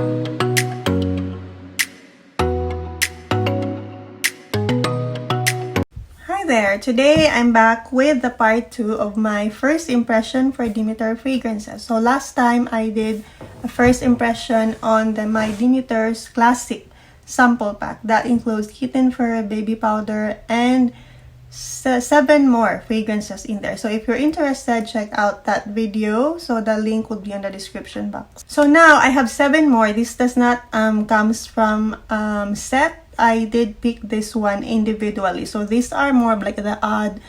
Hi there! Today I'm back with the part 2 of my first impression for Demeter fragrances. So last time I did a first impression on my Demeter's Classic Sample Pack. That includes kitten fur, baby powder, and 7 more fragrances in there. So if you're interested, check out that video. So the link will be in the description box. So now I have 7 more. This does not comes from set. I did pick this one individually. So these are more of like the odd,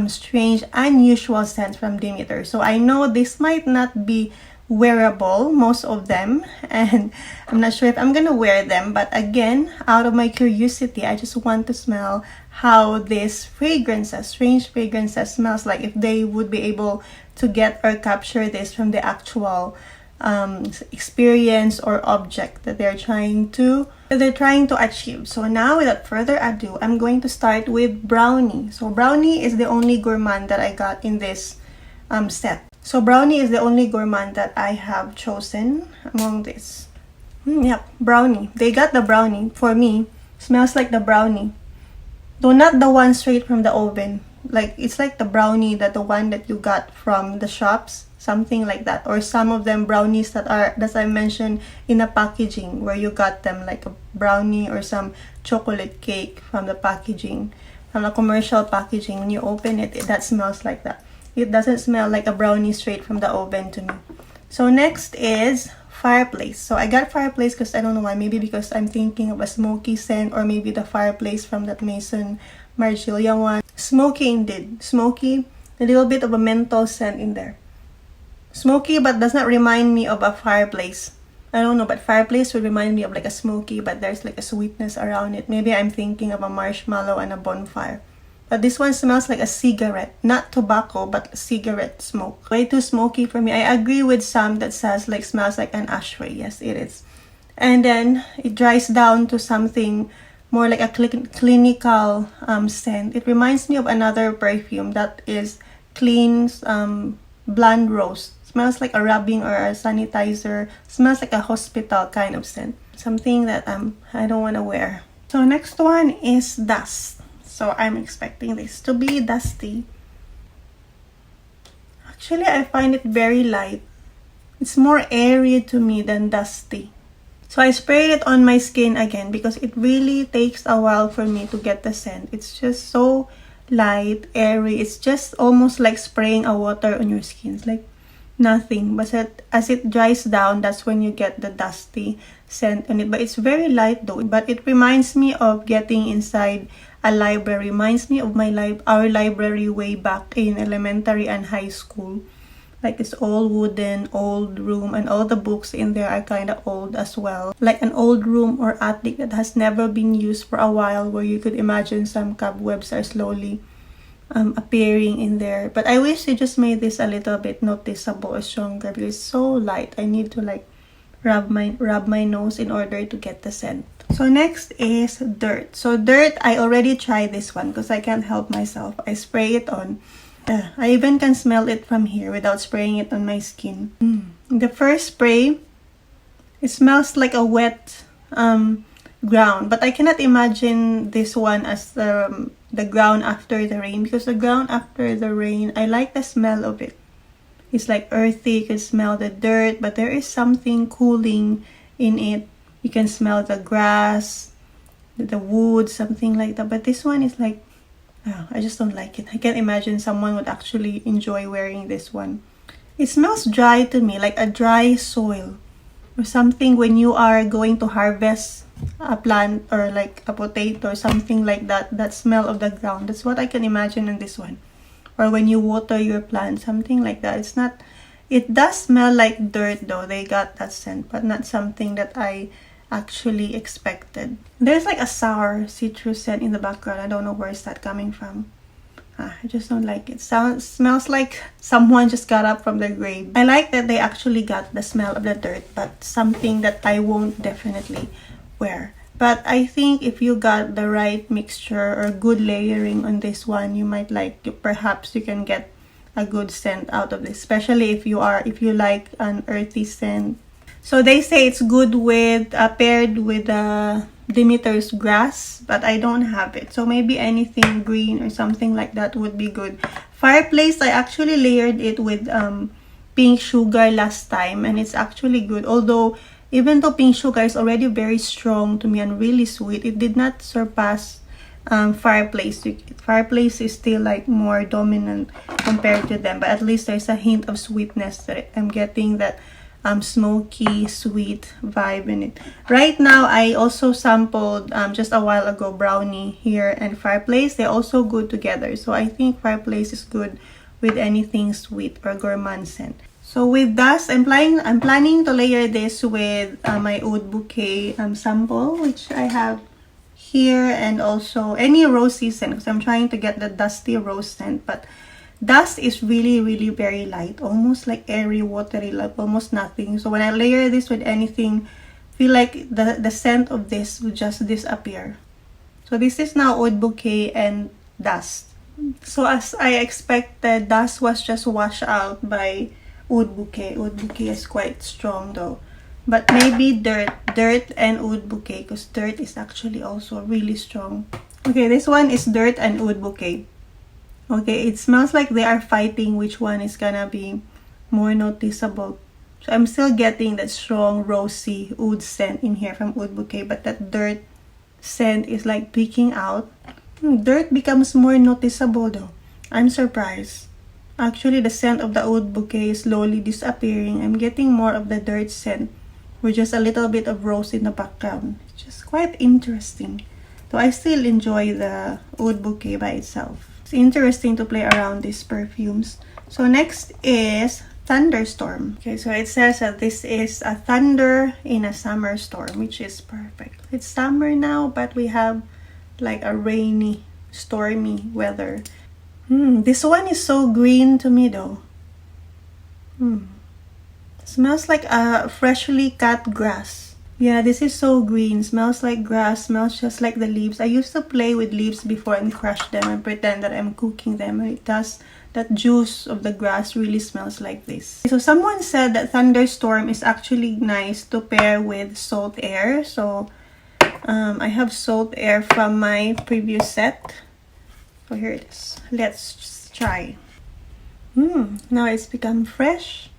strange, unusual scents from Demeter. So I know this might not be wearable, most of them, and I'm not sure if I'm gonna wear them, but again, out of my curiosity, I just want to smell how these fragrances, strange fragrances, smells like, if they would be able to get or capture this from the actual experience or object that they're trying to achieve. So now, without further ado, I'm going to start with Brownie. So Brownie is the only gourmand that I got in this set. So Brownie is the only gourmand that I have chosen among this. Yep, Brownie. They got the Brownie. For me, smells like the Brownie. Though not the one straight from the oven. Like, it's like the Brownie, the one that you got from the shops. Something like that. Or some of them brownies that I mentioned in a packaging, where you got them like a brownie or some chocolate cake from the packaging. From the commercial packaging. When you open it, that smells like that. It doesn't smell like a brownie straight from the oven to me. So next is Fireplace. So I got Fireplace because I don't know why. Maybe because I'm thinking of a smoky scent, or maybe the Fireplace from that Maison Margiela one. Smoky indeed. Smoky. A little bit of a menthol scent in there. Smoky, but does not remind me of a Fireplace. I don't know, but Fireplace would remind me of like a smoky, but there's like a sweetness around it. Maybe I'm thinking of a marshmallow and a bonfire. But this one smells like a cigarette. Not tobacco, but cigarette smoke. Way too smoky for me. I agree with some that says like smells like an ashtray. Yes, it is. And then it dries down to something more like a clinical scent. It reminds me of another perfume that is Clean's Blonde Rose. Smells like a rubbing or a sanitizer. Smells like a hospital kind of scent. Something that I don't want to wear. So next one is Dust. So I'm expecting this to be dusty. Actually, I find it very light. It's more airy to me than dusty. So I sprayed it on my skin again because it really takes a while for me to get the scent. It's just so light, airy. It's just almost like spraying a water on your skin. It's like nothing. But as it dries down, that's when you get the dusty scent on it. But it's very light though. But it reminds me of getting inside a library. Reminds me of our library way back in elementary and high school. Like, it's all wooden, old room, and all the books in there are kind of old as well. Like an old room or attic that has never been used for a while, where you could imagine some cobwebs are slowly appearing in there. But I wish they just made this a little bit noticeable or stronger, because it's so light. I need to like rub my nose in order to get the scent. So next is Dirt. So Dirt, I already tried this one because I can't help myself. I spray it on. I even can smell it from here without spraying it on my skin. The first spray, it smells like a wet ground. But I cannot imagine this one as the ground after the rain. Because the ground after the rain, I like the smell of it. It's like earthy. You can smell the dirt. But there is something cooling in it. You can smell the grass, the wood, something like that. But this one is like, I just don't like it. I can't imagine someone would actually enjoy wearing this one. It smells dry to me, like a dry soil. Or something when you are going to harvest a plant or like a potato or something like that. That smell of the ground. That's what I can imagine in this one. Or when you water your plant, something like that. It's not... It does smell like dirt though. They got that scent. But not something that I actually expected. There's like a sour citrus scent in the background. I don't know where is that coming from. I just don't like it. Smells like someone just got up from their grave. I like that they actually got the smell of the dirt, but something that I won't definitely wear. But I think if you got the right mixture or good layering on this one, you might like, perhaps you can get a good scent out of this, especially if you like an earthy scent. So they say it's good with paired with Demeter's grass, but I don't have it. So maybe anything green or something like that would be good. Fireplace, I actually layered it with pink sugar last time, and it's actually good. Although, even though pink sugar is already very strong to me and really sweet, it did not surpass Fireplace. Fireplace is still like more dominant compared to them, but at least there's a hint of sweetness that I'm getting, that smoky sweet vibe in it. Right now, I also sampled just a while ago Brownie here and Fireplace. They also go together, so I think Fireplace is good with anything sweet or gourmand scent. So with dust, I'm planning to layer this with my oud bouquet sample, which I have here, and also any rosy scent, because I'm trying to get the dusty rose scent. But dust is really very light, almost like airy, watery, like almost nothing. So when I layer this with anything, I feel like the scent of this will just disappear. So this is now oud bouquet and dust. So as I expected, dust was just washed out by oud bouquet. Oud bouquet is quite strong though. But maybe dirt and oud bouquet, because dirt is actually also really strong. Okay, this one is dirt and oud bouquet. Okay, it smells like they are fighting which one is gonna be more noticeable. So I'm still getting that strong rosy oud scent in here from oud bouquet, but that dirt scent is like peeking out. Dirt becomes more noticeable though. I'm surprised. Actually, the scent of the oud bouquet is slowly disappearing. I'm getting more of the dirt scent with just a little bit of rose in the background. It's just quite interesting. So I still enjoy the oud bouquet by itself. It's interesting to play around these perfumes. So next is Thunderstorm. Okay, so it says that this is a thunder in a summer storm, which is perfect. It's summer now, but we have like a rainy, stormy weather. This one is so green to me though. Smells like a freshly cut grass. Yeah, this is so green. Smells like grass. Smells just like the leaves. I used to play with leaves before and crush them and pretend that I'm cooking them. And it does. That juice of the grass really smells like this. So someone said that Thunderstorm is actually nice to pair with Salt Air. So I have Salt Air from my previous set. So here it is. Let's just try. Now it's become fresh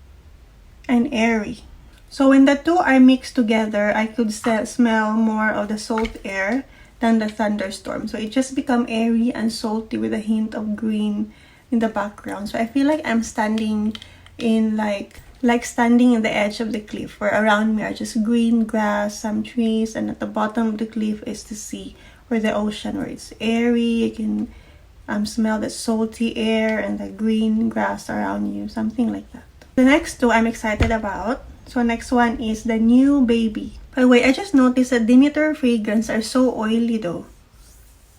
and airy. So when the two are mixed together, I could smell more of the Salt Air than the Thunderstorm. So it just become airy and salty with a hint of green in the background. So I feel like I'm standing in like standing in the edge of the cliff, where around me are just green grass, some trees, and at the bottom of the cliff is the sea or the ocean, where it's airy. You can smell the salty air and the green grass around you, something like that. The next two I'm excited about. So next one is the New Baby. By the way, I just noticed that Demeter fragrance are so oily though.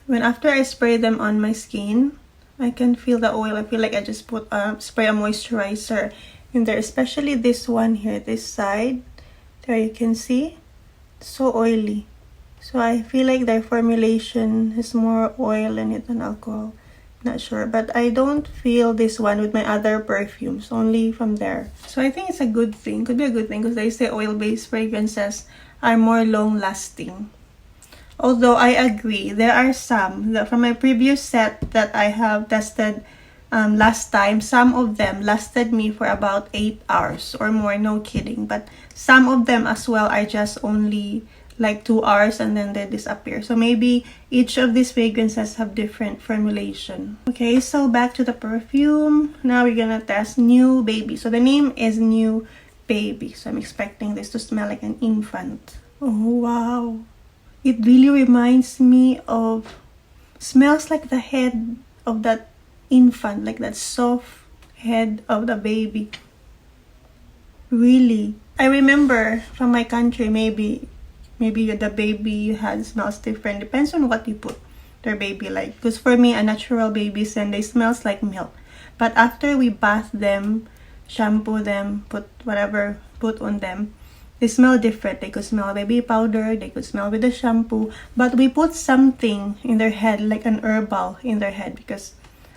When after I spray them on my skin, I can feel the oil. I feel like I just spray a moisturizer in there, especially this one here, this side. There you can see, so oily. So I feel like their formulation has more oil in it than alcohol. Not sure, but I don't feel this one with my other perfumes, only from there. So I think it's a good thing. Could be a good thing, because they say oil-based fragrances are more long-lasting. Although I agree, there are some that from my previous set that I have tested last time, some of them lasted me for about 8 hours or more, no kidding. But some of them as well are just only like 2 hours and then they disappear. So maybe each of these fragrances have different formulation. Okay, so back to the perfume. Now we're gonna test New Baby. So the name is New Baby. So I'm expecting this to smell like an infant. Oh wow. It really reminds me of, smells like the head of that infant, like that soft head of the baby. Really. I remember from my country, maybe the baby you had smells different. Depends on what you put their baby like. Because for me, a natural baby scent, they smells like milk. But after we bath them, shampoo them, put whatever put on them, they smell different. They could smell baby powder, they could smell with the shampoo. But we put something in their head, like an herbal in their head, because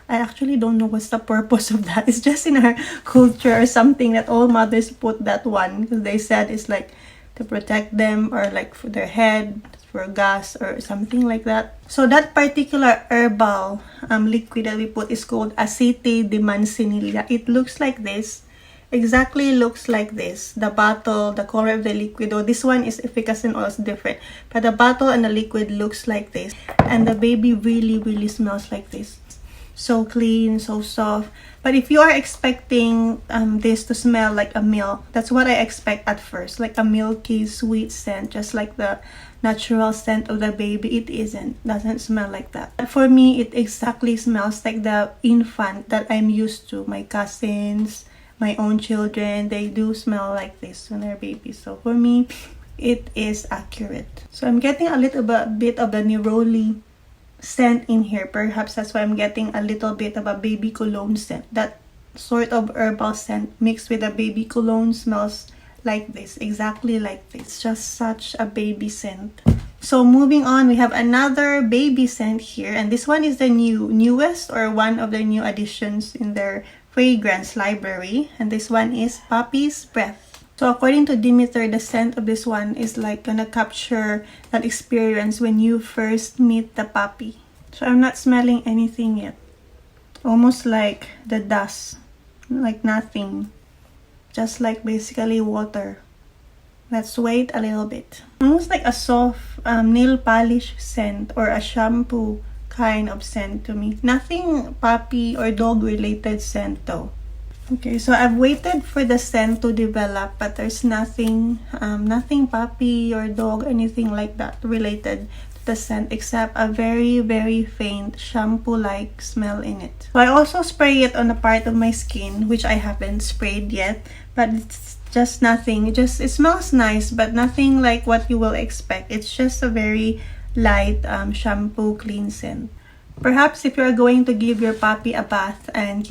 I actually don't know what's the purpose of that. It's just in our culture or something that all mothers put that one because they said it's like to protect them or like for their head, for gas or something like that. So that particular herbal liquid that we put is called aceite de manzanilla. It looks like this. Exactly looks like this. The bottle, the color of the liquid, though this one is efficacy oil is different, but the bottle and the liquid looks like this, and the baby really smells like this. So clean, so soft. But if you are expecting this to smell like a milk, that's what I expect at first, like a milky sweet scent, just like the natural scent of the baby. It isn't, doesn't smell like that. But for me, it exactly smells like the infant that I'm used to. My cousins, my own children, they do smell like this when they're babies. So for me, it is accurate. So I'm getting a little bit of the neroli scent in here. Perhaps that's why I'm getting a little bit of a baby cologne scent. That sort of herbal scent mixed with a baby cologne smells like this, exactly like this. Just such a baby scent. So moving on, we have another baby scent here, and this one is the newest or one of the new additions in their fragrance library, and this one is Puppy's Breath. So according to Demeter, the scent of this one is like gonna capture that experience when you first meet the puppy. So I'm not smelling anything yet. Almost like the dust, like nothing. Just like basically water. Let's wait a little bit. Almost like a soft nail polish scent or a shampoo kind of scent to me. Nothing puppy or dog related scent though. Okay, so I've waited for the scent to develop, but there's nothing puppy or dog, anything like that related to the scent except a very faint shampoo-like smell in it. So I also spray it on a part of my skin, which I haven't sprayed yet, but it's just nothing. It smells nice, but nothing like what you will expect. It's just a very light shampoo clean scent. Perhaps if you're going to give your puppy a bath and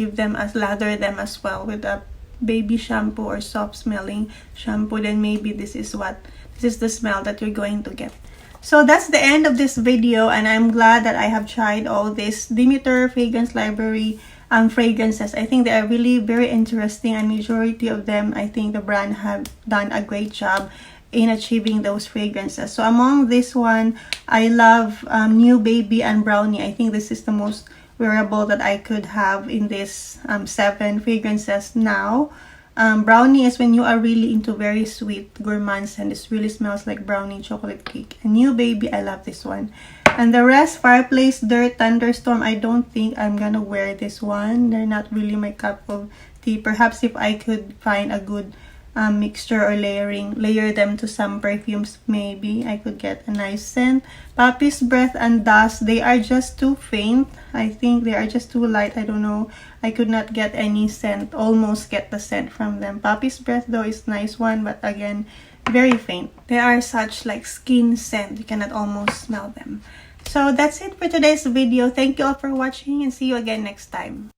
lather them as well with a baby shampoo or soft smelling shampoo, then maybe this is the smell that you're going to get. So that's the end of this video, and I'm glad that I have tried all this Demeter Fragrance Library fragrances. I think they are really very interesting, and majority of them, I think the brand have done a great job in achieving those fragrances. So among this one, I love New Baby and Brownie. I think this is the most wearable that I could have in this 7 fragrances now. Brownie is when you are really into very sweet gourmands, and this really smells like brownie chocolate cake. And New Baby, I love this one. And the rest, Fireplace, Dirt, Thunderstorm, I don't think I'm gonna wear this one. They're not really my cup of tea. Perhaps if I could find a good mixture or layer them to some perfumes, maybe I could get a nice scent. Puppy's Breath and Dust, they are just too faint. I think they are just too light. I don't know, I could not get any scent, almost get the scent from them. Puppy's Breath though is nice one, but again, very faint. They are such like skin scent, you cannot almost smell them. So that's it for today's video. Thank you all for watching, and see you again next time.